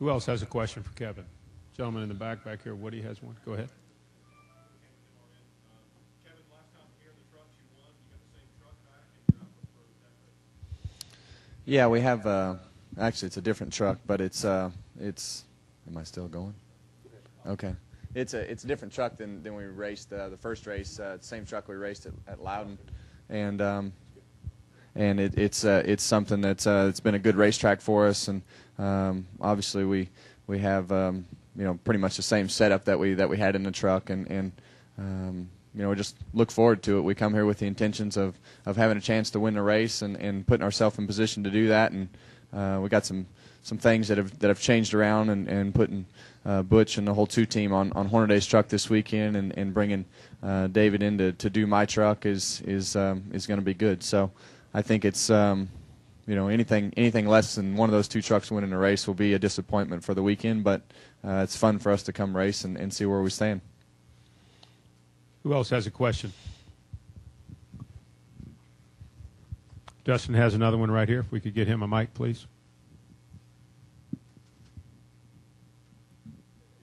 Who else has a question for Kevin? Gentleman in the back here, Woody has one. Go ahead. Kevin, last time here in the trucks you won, you got the same truck back and you're out for that race. Yeah, we have. Actually, it's a different truck, but it's. Am I still going? Okay. It's a different truck than we raced the first race. Same truck we raced at Loudon, and it's something that's it's been a good racetrack for us, and obviously we have pretty much the same setup that we had in the truck, and we just look forward to it. We come here with the intentions of having a chance to win the race and putting ourselves in position to do that, and we got some things that have changed around, and putting Butch and the whole 2 team on Hornaday's truck this weekend, and bringing David in to do my truck is going to be good. So I think it's anything less than one of those 2 trucks winning a race will be a disappointment for the weekend, but it's fun for us to come race and see where we stand. Who else has a question? Dustin has another one right here. If we could get him a mic, please.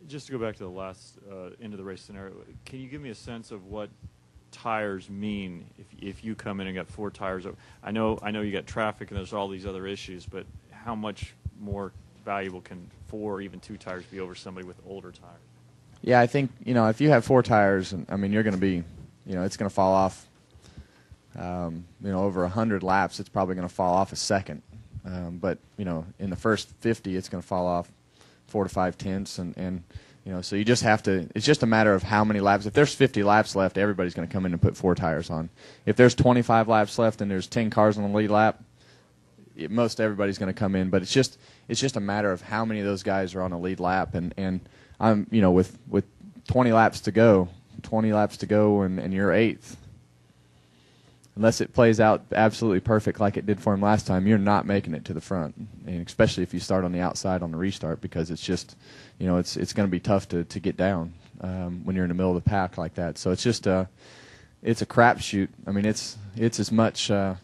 Just to go back to the last end of the race scenario, can you give me a sense of what tires mean if you come in and got 4 tires? I know you got traffic and there's all these other issues, but how much more valuable can 4 or even 2 tires be over somebody with older tires? Yeah, I think if you have 4 tires, I mean you're going to be, it's going to fall off. Over 100 laps, it's probably going to fall off a second. But in the first 50, it's going to fall off 4 to 5 tenths, and so you just have to. It's just a matter of how many laps. If there's 50 laps left, everybody's going to come in and put 4 tires on. If there's 25 laps left and there's 10 cars on the lead lap, most everybody's going to come in. But it's just a matter of how many of those guys are on the lead lap, and I'm with 20 laps to go, and you're 8th. Unless it plays out absolutely perfect like it did for him last time, you're not making it to the front, and especially if you start on the outside on the restart, because it's just, it's going to be tough to get down when you're in the middle of the pack like that. So it's just it's a crapshoot. I mean, it's as much of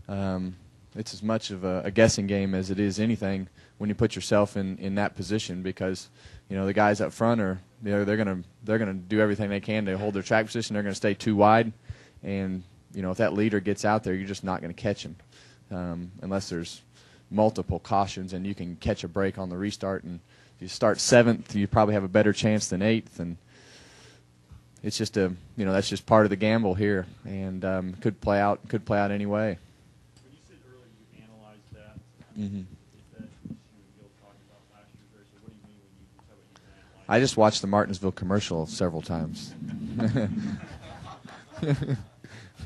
a guessing game as it is anything when you put yourself in that position, because the guys up front are they're gonna do everything they can to hold their track position. They're going to stay too wide, and if that leader gets out there, you're just not going to catch him unless there's multiple cautions and you can catch a break on the restart. And if you start 7th, you probably have a better chance than 8th. And it's just that's just part of the gamble here, and could play out any way. When you said earlier you analyzed that, Mm-hmm. is that issue you'll talk about last year's race, or what do you mean when you talk about you analyze? I just watched the Martinsville commercial several times.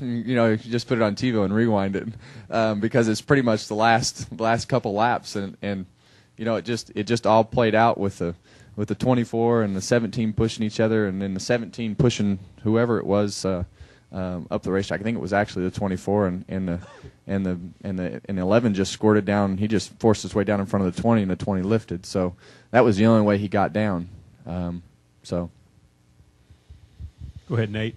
You just put it on TiVo and rewind it because it's pretty much the last couple laps, and it just all played out with the 24 and the 17 pushing each other, and then the 17 pushing whoever it was up the racetrack. I think it was actually the 24, and the 11 just squirted down. He just forced his way down in front of the 20, and the 20 lifted. So that was the only way he got down. So go ahead, Nate.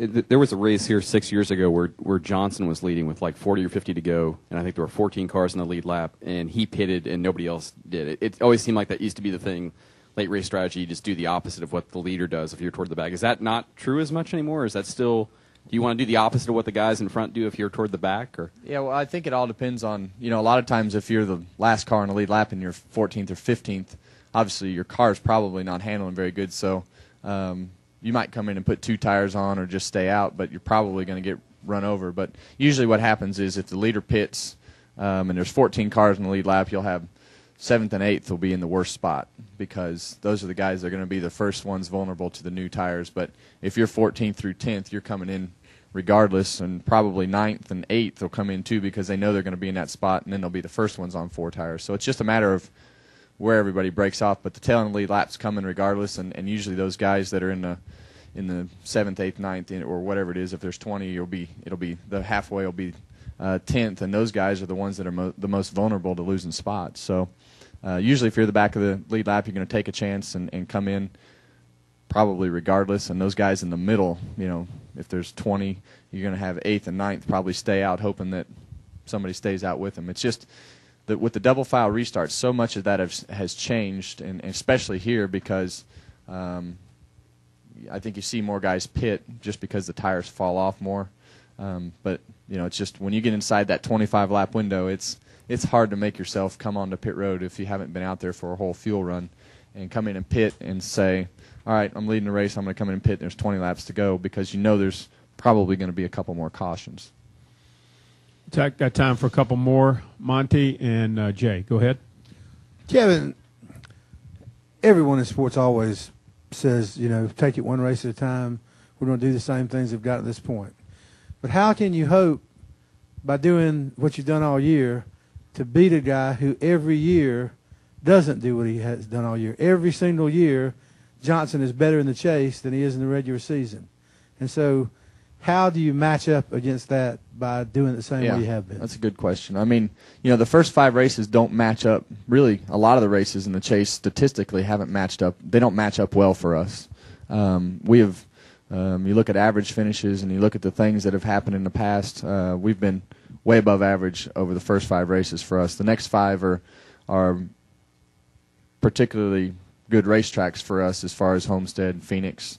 There was a race here 6 years ago where Johnson was leading with like 40 or 50 to go, and I think there were 14 cars in the lead lap, and he pitted and nobody else did. It always seemed like that used to be the thing, late race strategy, you just do the opposite of what the leader does if you're toward the back. Is that not true as much anymore, or is that still, do you want to do the opposite of what the guys in front do if you're toward the back? Or? Yeah, well, I think it all depends on, a lot of times if you're the last car in the lead lap and you're 14th or 15th, obviously your car's probably not handling very good, so you might come in and put 2 tires on or just stay out, but you're probably going to get run over. But usually what happens is if the leader pits and there's 14 cars in the lead lap, you'll have 7th and 8th will be in the worst spot, because those are the guys that are going to be the first ones vulnerable to the new tires. But if you're 14th through 10th, you're coming in regardless, and probably 9th and 8th will come in too, because they know they're going to be in that spot, and then they'll be the first ones on 4 tires. So it's just a matter of where everybody breaks off, but the tail and lead laps come in regardless, and usually those guys that are in the 7th, 8th, 9th, or whatever it is, if there's 20, it'll be the halfway will be 10th, and those guys are the ones that are the most vulnerable to losing spots. So usually if you're the back of the lead lap, you're going to take a chance and come in probably regardless, and those guys in the middle, if there's 20, you're going to have 8th and 9th probably stay out, hoping that somebody stays out with them. It's just with the double file restart, so much of that has changed, and especially here because I think you see more guys pit just because the tires fall off more. But it's just when you get inside that 25 lap window, it's hard to make yourself come onto pit road if you haven't been out there for a whole fuel run, and come in and pit and say, all right, I'm leading the race, I'm going to come in and pit, and there's 20 laps to go, because there's probably going to be a couple more cautions. Got time for a couple more. Monty and Jay, go ahead. Kevin, everyone in sports always says, take it one race at a time. We're going to do the same things they've got at this point. But how can you hope, by doing what you've done all year, to beat a guy who every year doesn't do what he has done all year? Every single year, Johnson is better in the chase than he is in the regular season. And so how do you match up against that by doing it the same way you have been? That's a good question. I mean, the first 5 races don't match up. Really, a lot of the races in the chase statistically haven't matched up. They don't match up well for us. We have, you look at average finishes and you look at the things that have happened in the past, we've been way above average over the first 5 races for us. The next 5 are particularly good racetracks for us as far as Homestead, Phoenix.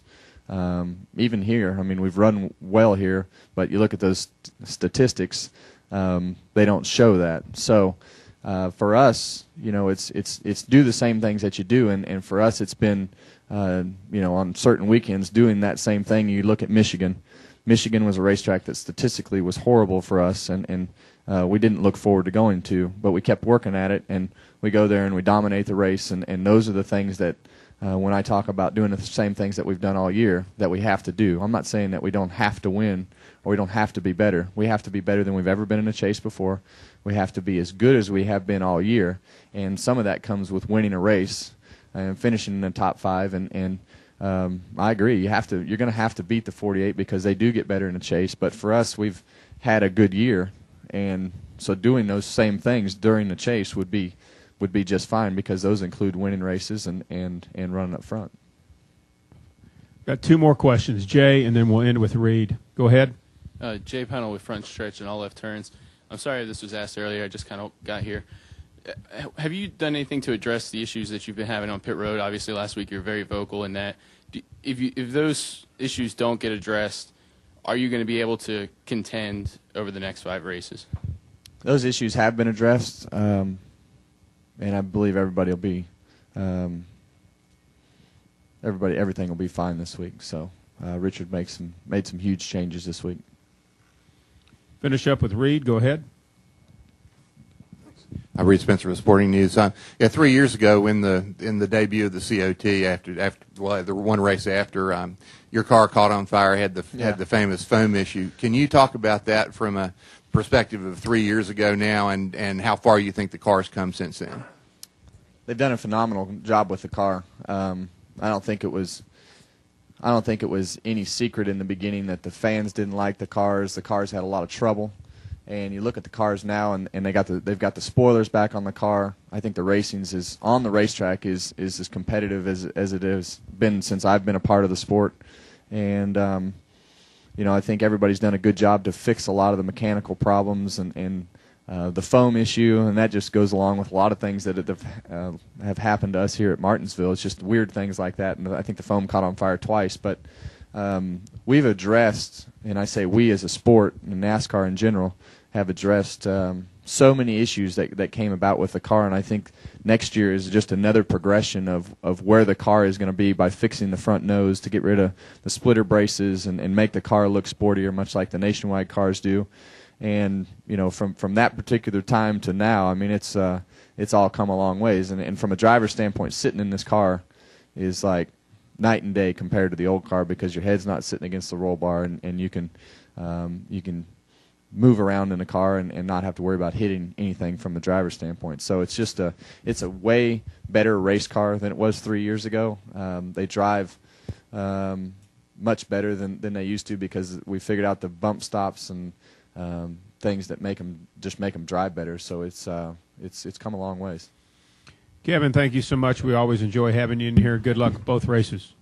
Even here, I mean, we've run well here, but you look at those statistics, they don't show that. So for us, it's do the same things that you do, and for us, it's been on certain weekends doing that same thing. You look at Michigan. Michigan was a racetrack that statistically was horrible for us, and we didn't look forward to going to, but we kept working at it, and we go there and we dominate the race, and those are the things that. When I talk about doing the same things that we've done all year, that we have to do. I'm not saying that we don't have to win or we don't have to be better. We have to be better than we've ever been in a chase before. We have to be as good as we have been all year, and some of that comes with winning a race and finishing in the top 5. And I agree, you're going to have to beat the 48 because they do get better in a chase. But for us, we've had a good year, and so doing those same things during the chase would be just fine, because those include winning races and running up front. Got 2 more questions, Jay, and then we'll end with Reed. Go ahead. Jay Pennell with front stretch and all left turns. I'm sorry if this was asked earlier. I just kind of got here. Have you done anything to address the issues that you've been having on pit road? Obviously, last week you were very vocal in that. If those issues don't get addressed, are you going to be able to contend over the next 5 races? Those issues have been addressed. And I believe everybody will be, everything will be fine this week. So Richard made some huge changes this week. Finish up with Reed. Go ahead. Reed Spencer with Sporting News. 3 years ago, in the debut of the COT, after the one race after, your car caught on fire, had the famous foam issue. Can you talk about that from a perspective of 3 years ago now, and how far you think the car's come since then? They've done a phenomenal job with the car. I don't think it was any secret in the beginning that the fans didn't like the cars. The cars had a lot of trouble, and you look at the cars now, and they've got the spoilers back on the car. I think the racing's is on the racetrack is as competitive as it has been since I've been a part of the sport, and I think everybody's done a good job to fix a lot of the mechanical problems and the foam issue, and that just goes along with a lot of things that have happened to us here at Martinsville. It's just weird things like that, and I think the foam caught on fire twice. But we've addressed, and I say we as a sport, and NASCAR in general, have addressed so many issues that came about with the car, and I think next year is just another progression of where the car is going to be by fixing the front nose to get rid of the splitter braces and make the car look sportier, much like the Nationwide cars do. And from that particular time to now, I mean, it's all come a long ways. And from a driver's standpoint, sitting in this car is like night and day compared to the old car, because your head's not sitting against the roll bar, and you can move around in the car and not have to worry about hitting anything from the driver's standpoint. So it's just a way better race car than it was 3 years ago. They drive much better than they used to, because we figured out the bump stops and things that make them drive better. So it's come a long ways. Kevin, thank you so much. We always enjoy having you in here. Good luck with both races.